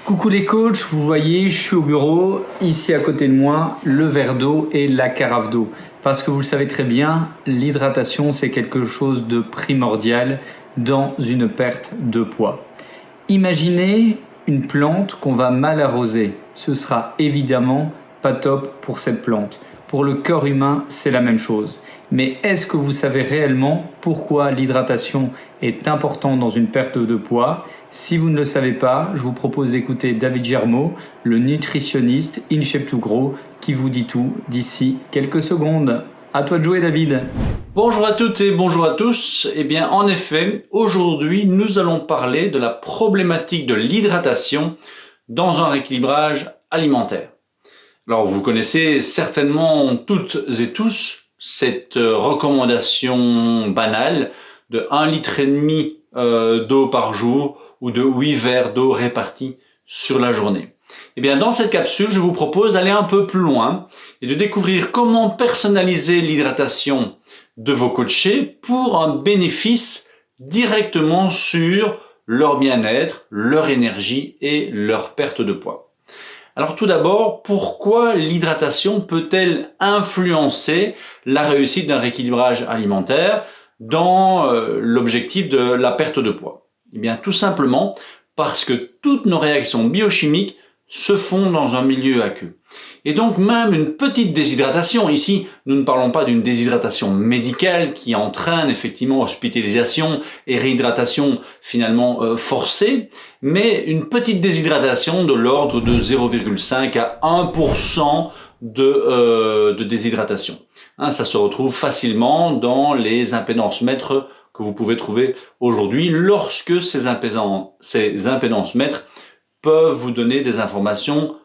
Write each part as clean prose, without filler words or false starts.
Coucou les coachs, vous voyez, je suis au bureau, ici à côté de moi, le verre d'eau et la carafe d'eau. Parce que vous le savez très bien, l'hydratation c'est quelque chose de primordial dans une perte de poids. Imaginez une plante qu'on va mal arroser. Ce sera évidemment pas top pour cette plante. Pour le corps humain, c'est la même chose. Mais est-ce que vous savez réellement pourquoi l'hydratation est importante dans une perte de poids? Si vous ne le savez pas, je vous propose d'écouter David Germeau, le nutritionniste In Shape to Grow, qui vous dit tout d'ici quelques secondes. À toi de jouer, David. Bonjour à toutes et bonjour à tous. Eh bien, en effet, aujourd'hui, nous allons parler de la problématique de l'hydratation dans un rééquilibrage alimentaire. Alors, vous connaissez certainement toutes et tous cette recommandation banale de 1,5 litre d'eau par jour ou de 8 verres d'eau répartis sur la journée. Eh bien, dans cette capsule, je vous propose d'aller un peu plus loin et de découvrir comment personnaliser l'hydratation de vos coachés pour un bénéfice directement sur leur bien-être, leur énergie et leur perte de poids. Alors tout d'abord, pourquoi l'hydratation peut-elle influencer la réussite d'un rééquilibrage alimentaire dans l'objectif de la perte de poids? Eh bien, tout simplement parce que toutes nos réactions biochimiques se font dans un milieu aqueux. Et donc même une petite déshydratation, ici nous ne parlons pas d'une déshydratation médicale qui entraîne effectivement hospitalisation et réhydratation finalement forcée, mais une petite déshydratation de l'ordre de 0,5 à 1% de déshydratation. Ça se retrouve facilement dans les impédances mètres que vous pouvez trouver aujourd'hui lorsque ces impédances mètres peuvent vous donner des informations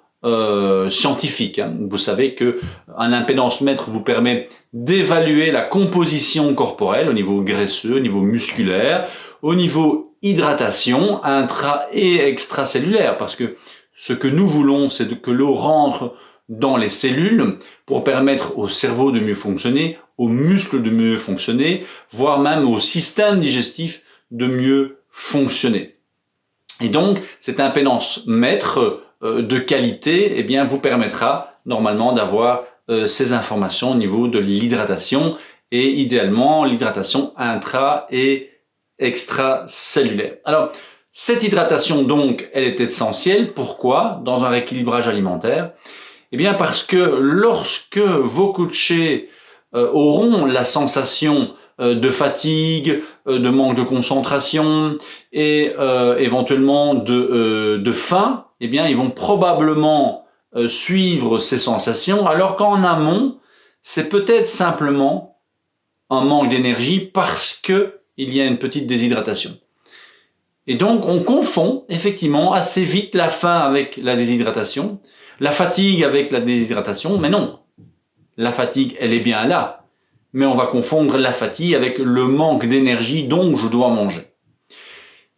scientifiques. Vous savez que un impédance mètre vous permet d'évaluer la composition corporelle au niveau graisseux, au niveau musculaire, au niveau hydratation intra et extracellulaire, parce que ce que nous voulons, c'est que l'eau rentre dans les cellules pour permettre au cerveau de mieux fonctionner, aux muscles de mieux fonctionner, voire même au système digestif de mieux fonctionner. Et donc, cette impédance mètre de qualité, eh bien, vous permettra normalement d'avoir ces informations au niveau de l'hydratation et idéalement l'hydratation intra et extracellulaire. Alors, cette hydratation donc, elle est essentielle. Pourquoi? Dans un rééquilibrage alimentaire. Eh bien, parce que lorsque vos coachés auront la sensation de fatigue, de manque de concentration et éventuellement de faim, eh bien, ils vont probablement suivre ces sensations, alors qu'en amont, c'est peut-être simplement un manque d'énergie parce que il y a une petite déshydratation. Et donc, on confond effectivement assez vite la faim avec la déshydratation, la fatigue avec la déshydratation, mais non, la fatigue, elle est bien là. Mais on va confondre la fatigue avec le manque d'énergie dont je dois manger.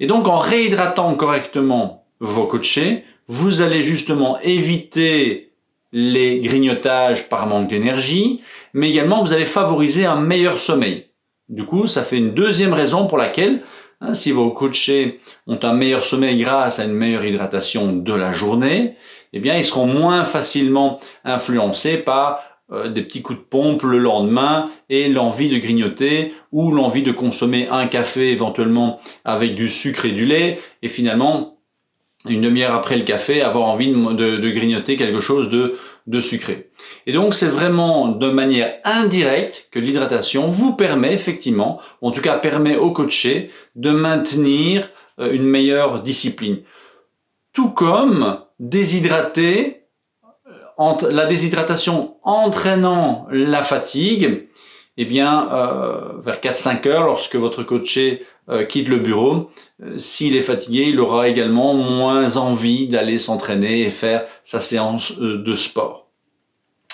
Et donc, en réhydratant correctement vos coachés, vous allez justement éviter les grignotages par manque d'énergie, mais également vous allez favoriser un meilleur sommeil. Du coup, ça fait une deuxième raison pour laquelle, si vos coachés ont un meilleur sommeil grâce à une meilleure hydratation de la journée, eh bien, ils seront moins facilement influencés par des petits coups de pompe le lendemain et l'envie de grignoter ou l'envie de consommer un café éventuellement avec du sucre et du lait et finalement une demi-heure après le café avoir envie de grignoter quelque chose de sucré. Et donc c'est vraiment de manière indirecte que l'hydratation vous permet effectivement, ou en tout cas permet au coaché de maintenir une meilleure discipline. Tout comme déshydrater, la déshydratation entraînant la fatigue, eh bien, vers 4-5 heures, lorsque votre coaché quitte le bureau, s'il est fatigué, il aura également moins envie d'aller s'entraîner et faire sa séance de sport.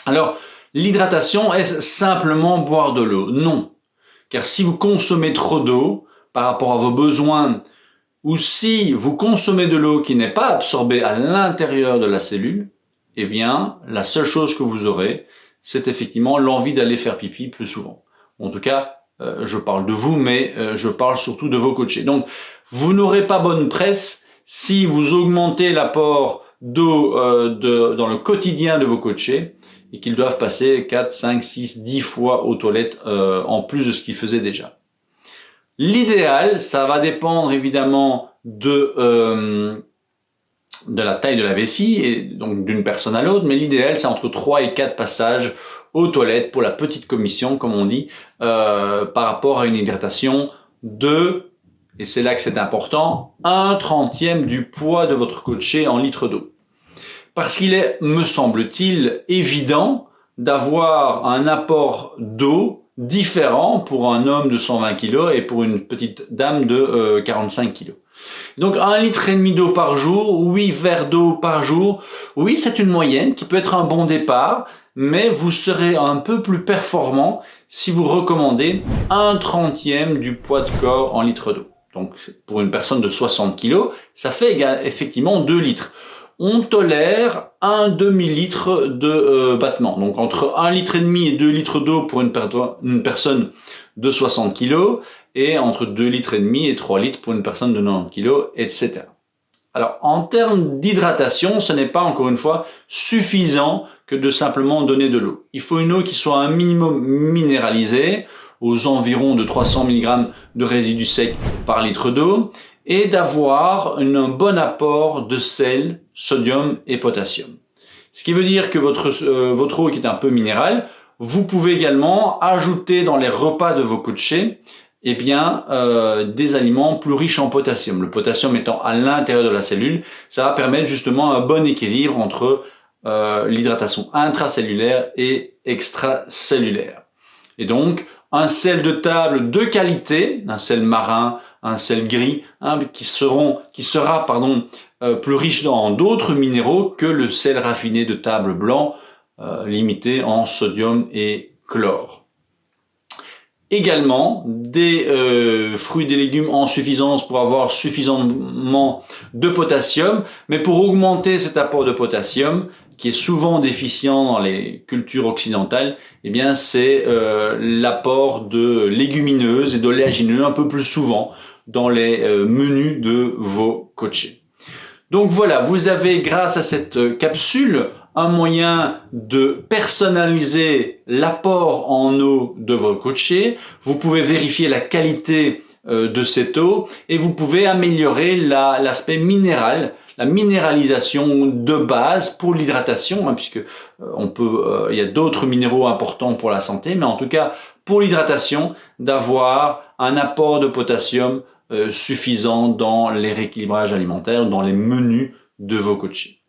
Alors, l'hydratation, est-ce simplement boire de l'eau? Non. Car si vous consommez trop d'eau par rapport à vos besoins, ou si vous consommez de l'eau qui n'est pas absorbée à l'intérieur de la cellule, eh bien, la seule chose que vous aurez, c'est effectivement l'envie d'aller faire pipi plus souvent. En tout cas, je parle de vous, mais je parle surtout de vos coachés. Donc, vous n'aurez pas bonne presse si vous augmentez l'apport d'eau dans le quotidien de vos coachés et qu'ils doivent passer 4, 5, 6, 10 fois aux toilettes en plus de ce qu'ils faisaient déjà. L'idéal, ça va dépendre évidemment de la taille de la vessie et donc d'une personne à l'autre, mais l'idéal c'est entre 3 et 4 passages aux toilettes pour la petite commission, comme on dit, par rapport à une hydratation de, et c'est là que c'est important, 1/30 du poids de votre coaché en litres d'eau. Parce qu'il est, me semble-t-il, évident d'avoir un apport d'eau différent pour un homme de 120 kg et pour une petite dame de 45 kg. Donc 1,5 litre d'eau par jour, 8 verres d'eau par jour, oui c'est une moyenne qui peut être un bon départ, mais vous serez un peu plus performant si vous recommandez 1/30 du poids de corps en litres d'eau. Donc pour une personne de 60 kg, ça fait effectivement 2 litres. On tolère un demi-litre de battement. Donc entre 1,5 litre et 2 litres d'eau pour une personne de 60 kg et entre 2,5 litres et 3 litres pour une personne de 90 kg, etc. Alors en termes d'hydratation, ce n'est pas encore une fois suffisant que de simplement donner de l'eau. Il faut une eau qui soit un minimum minéralisée, aux environs de 300 mg de résidus secs par litre d'eau, et d'avoir un bon apport de sel, sodium et potassium. Ce qui veut dire que votre eau qui est un peu minérale, vous pouvez également ajouter dans les repas de vos coachés des aliments plus riches en potassium. Le potassium étant à l'intérieur de la cellule, ça va permettre justement un bon équilibre entre l'hydratation intracellulaire et extracellulaire. Et donc, un sel de table de qualité, un sel marin, un sel gris, qui sera plus riche en d'autres minéraux que le sel raffiné de table blanc, limité en sodium et chlore. Également, des fruits et des légumes en suffisance pour avoir suffisamment de potassium, mais pour augmenter cet apport de potassium, qui est souvent déficient dans les cultures occidentales, c'est l'apport de légumineuses et d'oléagineux un peu plus souvent dans les menus de vos coachés. Donc voilà, vous avez grâce à cette capsule un moyen de personnaliser l'apport en eau de vos coachés. Vous pouvez vérifier la qualité de cette eau et vous pouvez améliorer l'aspect minéral, la minéralisation de base pour l'hydratation, puisque il y a d'autres minéraux importants pour la santé, mais en tout cas pour l'hydratation, d'avoir un apport de potassium suffisant dans les rééquilibrages alimentaires, dans les menus de vos coachés.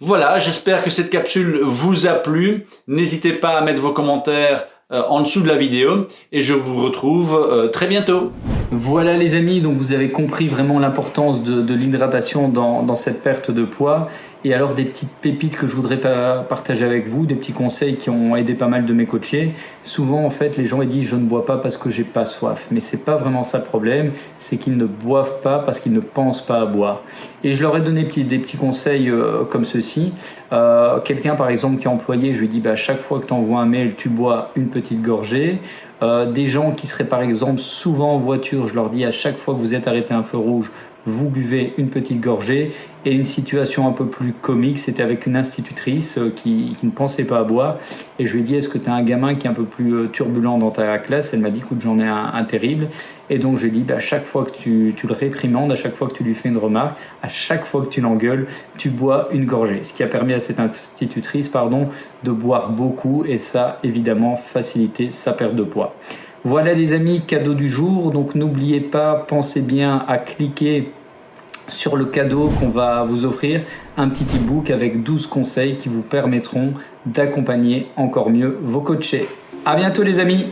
Voilà, j'espère que cette capsule vous a plu. N'hésitez pas à mettre vos commentaires en dessous de la vidéo et je vous retrouve très bientôt. Voilà les amis, donc vous avez compris vraiment l'importance de l'hydratation dans cette perte de poids. Et alors des petites pépites que je voudrais partager avec vous, des petits conseils qui ont aidé pas mal de mes coachés. Souvent en fait les gens ils disent je ne bois pas parce que j'ai pas soif, mais c'est pas vraiment ça le problème, c'est qu'ils ne boivent pas parce qu'ils ne pensent pas à boire. Et je leur ai donné des petits conseils comme ceci. Quelqu'un par exemple qui est employé, je lui dis chaque fois que tu envoies un mail tu bois une petite gorgée. Des gens qui seraient par exemple souvent en voiture, je leur dis à chaque fois que vous êtes arrêté à un feu rouge, vous buvez une petite gorgée. Et une situation un peu plus comique, c'était avec une institutrice qui ne pensait pas à boire. Et je lui ai dit, est-ce que tu as un gamin qui est un peu plus turbulent dans ta classe? Elle m'a dit, écoute, j'en ai un terrible. Et donc je lui ai dit, à chaque fois que tu le réprimandes, à chaque fois que tu lui fais une remarque, à chaque fois que tu l'engueules, tu bois une gorgée. Ce qui a permis à cette institutrice de boire beaucoup et ça, évidemment, faciliter sa perte de poids. Voilà les amis, cadeau du jour. Donc n'oubliez pas, pensez bien à cliquer sur le cadeau qu'on va vous offrir, un petit e-book avec 12 conseils qui vous permettront d'accompagner encore mieux vos coachés. À bientôt les amis!